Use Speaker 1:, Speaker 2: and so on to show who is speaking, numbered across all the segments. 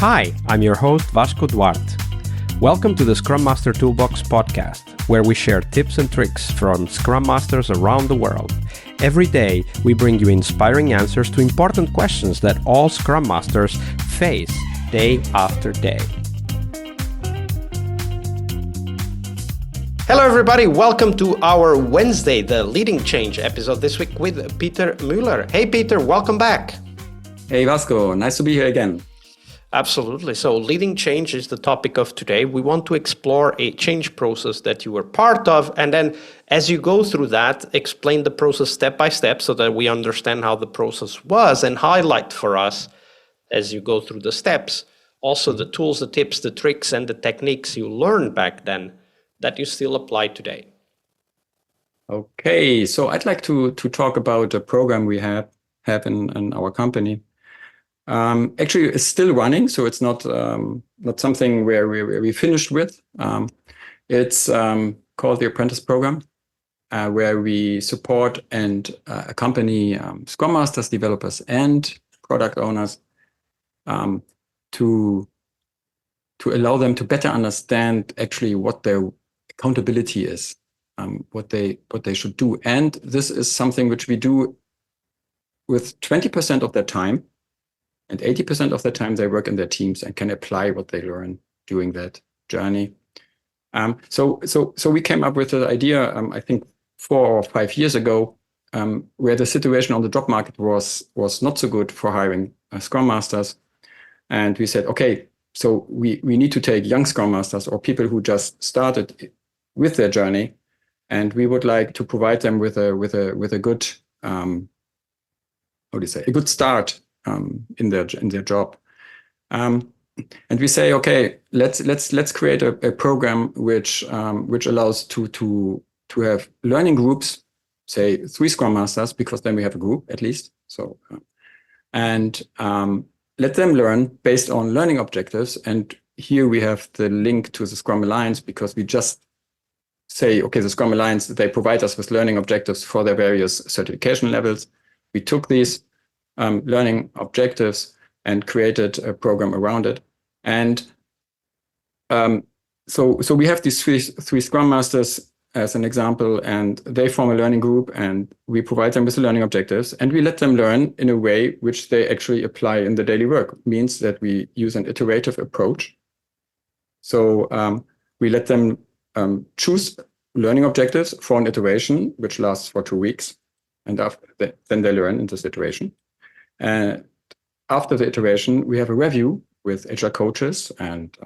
Speaker 1: Hi, I'm your host Vasco Duarte. Welcome to the Scrum Master Toolbox podcast, where we share tips and tricks from Scrum Masters around the world. Every day, we bring you inspiring answers to important questions that all Scrum Masters face day after day. Hello everybody, welcome to our Wednesday, the Leading Change episode this week with Peter Müller. Hey Peter, welcome back.
Speaker 2: Hey Vasco, nice to be here again.
Speaker 1: Absolutely. So leading change is the topic of today. We want to explore a change process that you were part of. And then as you go through that, explain the process step by step so that we understand how the process was and highlight for us as you go through the steps, also the tools, the tips, the tricks, and the techniques you learned back then that you still apply today.
Speaker 2: Okay, so I'd like to talk about a program we have in our company. Actually, it's still running, so it's not something where we finished with. It's called the Apprentice Program, where we support and accompany Scrum Masters, developers, and product owners to allow them to better understand actually what their accountability is, what they should do. And this is something which we do with 20% of their time. And 80% of the time they work in their teams and can apply what they learn during that journey. So we came up with the idea, I think 4 or 5 years ago, where the situation on the job market was not so good for hiring Scrum Masters. And we said, okay, so we need to take young Scrum Masters or people who just started with their journey, and we would like to provide them with a good, a good start in their job, and we say, okay, let's create a program which allows to have learning groups, say 3 Scrum Masters, because then we have a group at least. So and let them learn based on learning objectives. And here we have the link to the Scrum Alliance, because we just say, okay, the Scrum Alliance, they provide us with learning objectives for their various certification levels. We took these learning objectives and created a program around it. And so we have these three Scrum Masters as an example, and they form a learning group, and we provide them with the learning objectives, and we let them learn in a way which they actually apply in the daily work. It means that we use an iterative approach. So we let them choose learning objectives for an iteration, which lasts for 2 weeks. And then they learn in this iteration. And after the iteration, we have a review with Agile coaches and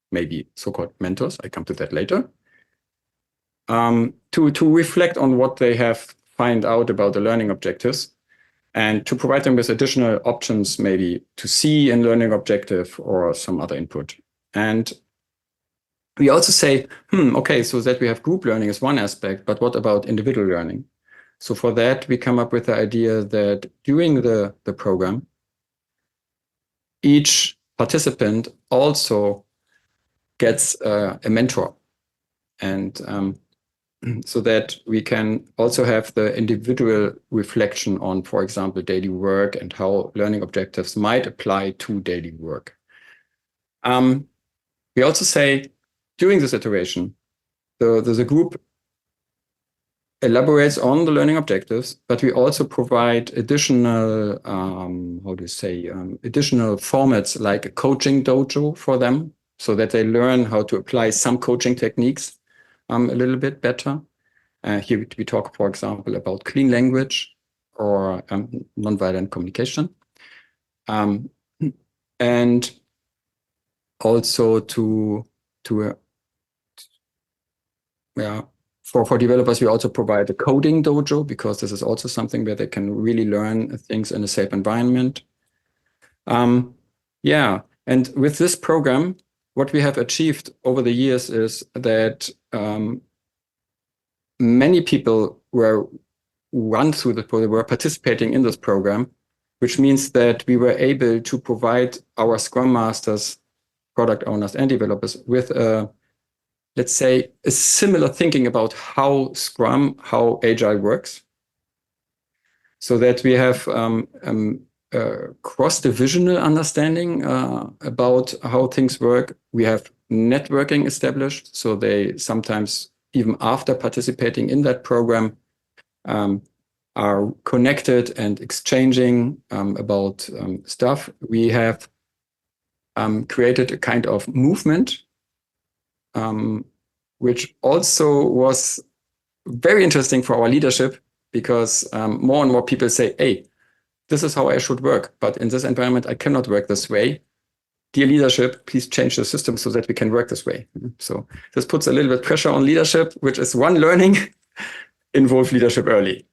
Speaker 2: maybe so-called mentors. I come to that later. To reflect on what they have found out about the learning objectives, and to provide them with additional options, maybe to see in learning objective or some other input. And we also say, okay, so that we have group learning is one aspect, but what about individual learning? So for that, we come up with the idea that during the program, each participant also gets a mentor. And so that we can also have the individual reflection on, for example, daily work and how learning objectives might apply to daily work. We also say during this iteration, the group elaborates on the learning objectives, but we also provide additional, additional formats like a coaching dojo for them, so that they learn how to apply some coaching techniques a little bit better. Here we talk, for example, about clean language or nonviolent communication. And also for developers, we also provide a coding dojo, because this is also something where they can really learn things in a safe environment. And with this program, what we have achieved over the years is that many people were participating in this program, which means that we were able to provide our Scrum Masters, product owners, and developers with let's say, a similar thinking about how Scrum, how Agile works, so that we have cross-divisional understanding about how things work. We have networking established, so they sometimes, even after participating in that program, are connected and exchanging about stuff. We have created a kind of movement, which also was very interesting for our leadership, because more and more people say, hey, this is how I should work, but in this environment, I cannot work this way. Dear leadership, please change the system so that we can work this way. So this puts a little bit pressure on leadership, which is one learning, involve leadership early.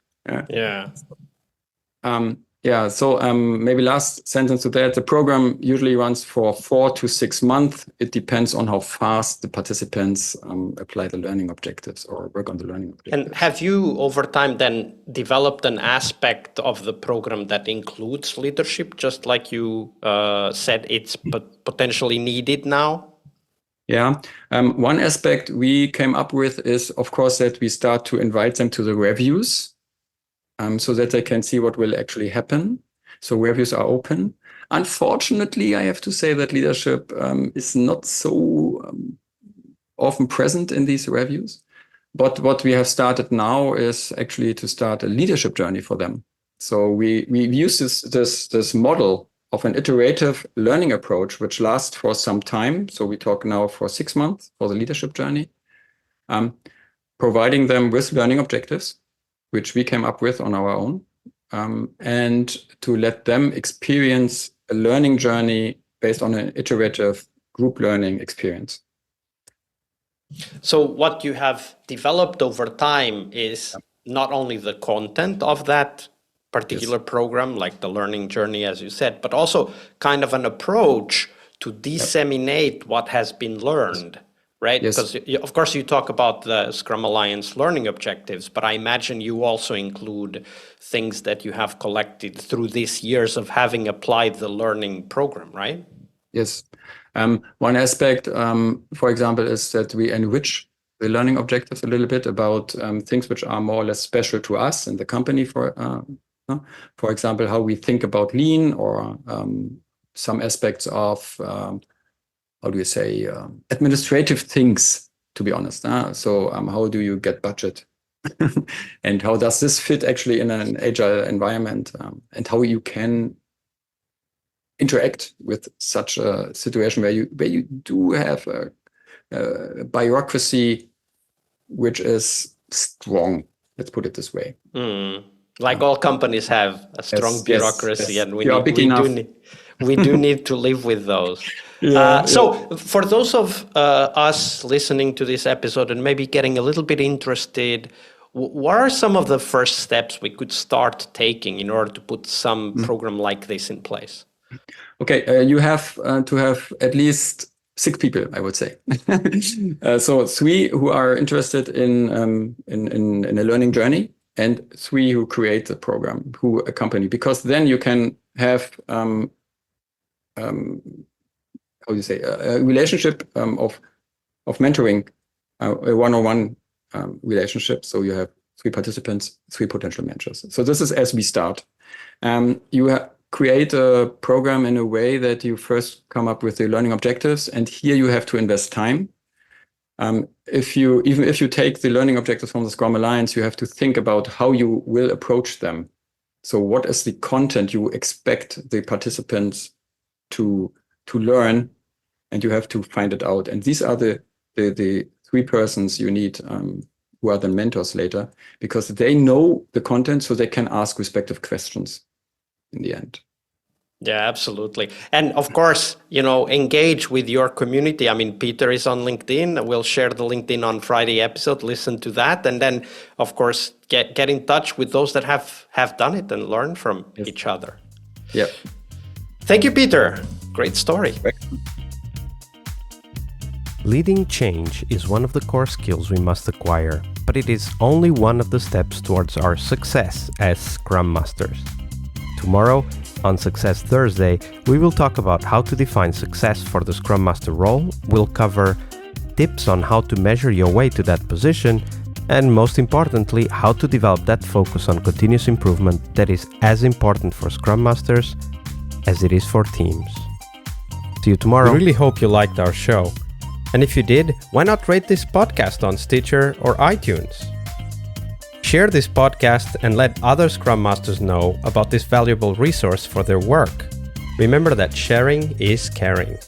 Speaker 2: So maybe last sentence to that, the program usually runs for 4 to 6 months. It depends on how fast the participants apply the learning objectives or work on the learning objectives.
Speaker 1: And have you over time then developed an aspect of the program that includes leadership, just like you said it's potentially needed now?
Speaker 2: Yeah, one aspect we came up with is, of course, that we start to invite them to the reviews. So that they can see what will actually happen. So reviews are open. Unfortunately, I have to say that leadership is not so often present in these reviews. But what we have started now is actually to start a leadership journey for them. So we use this model of an iterative learning approach, which lasts for some time. So we talk now for 6 months for the leadership journey, providing them with learning objectives, which we came up with on our own, and to let them experience a learning journey based on an iterative group learning experience.
Speaker 1: So what you have developed over time is not only the content of that particular program, like the learning journey, as you said, but also kind of an approach to disseminate what has been learned. Right? Because, of course, you talk about the Scrum Alliance learning objectives, but I imagine you also include things that you have collected through these years of having applied the learning program, right?
Speaker 2: Yes. One aspect, for example, is that we enrich the learning objectives a little bit about things which are more or less special to us in the company. For example, how we think about lean, or some aspects of administrative things, to be honest. So how do you get budget? And how does this fit actually in an agile environment? And how you can interact with such a situation where you do have a bureaucracy which is strong. Let's put it this way.
Speaker 1: Like all companies have a strong bureaucracy, and we do need to live with those. So for those of us listening to this episode and maybe getting a little bit interested, what are some of the first steps we could start taking in order to put some program like this in place?
Speaker 2: Okay, you have to have at least 6 people, I would say. So 3 who are interested in a learning journey, and 3 who create the program, who accompany, because then you can have a relationship of mentoring, a one-on-one relationship. So you have 3 participants, 3 potential mentors. So this is as we start. You create a program in a way that you first come up with the learning objectives, and here you have to invest time. Even if you take the learning objectives from the Scrum Alliance, you have to think about how you will approach them. So what is the content you expect the participants to learn, and you have to find it out. And these are the 3 persons you need, who are the mentors later, because they know the content, so they can ask respective questions in the end.
Speaker 1: Yeah, absolutely. And of course, engage with your community. I mean, Peter is on LinkedIn. We'll share the LinkedIn on Friday episode. Listen to that. And then, of course, get in touch with those that have done it and learn from each other.
Speaker 2: Yeah.
Speaker 1: Thank you, Peter. Great story. Leading change is one of the core skills we must acquire, but it is only one of the steps towards our success as Scrum Masters. Tomorrow, on Success Thursday, we will talk about how to define success for the Scrum Master role. We'll cover tips on how to measure your way to that position,
Speaker 3: and most importantly, how to develop that focus on continuous improvement that is as important for Scrum Masters as it is for teams. See you tomorrow.
Speaker 4: We really hope you liked our show. And if you did, why not rate this podcast on Stitcher or iTunes? Share this podcast and let other Scrum Masters know about this valuable resource for their work. Remember that sharing is caring.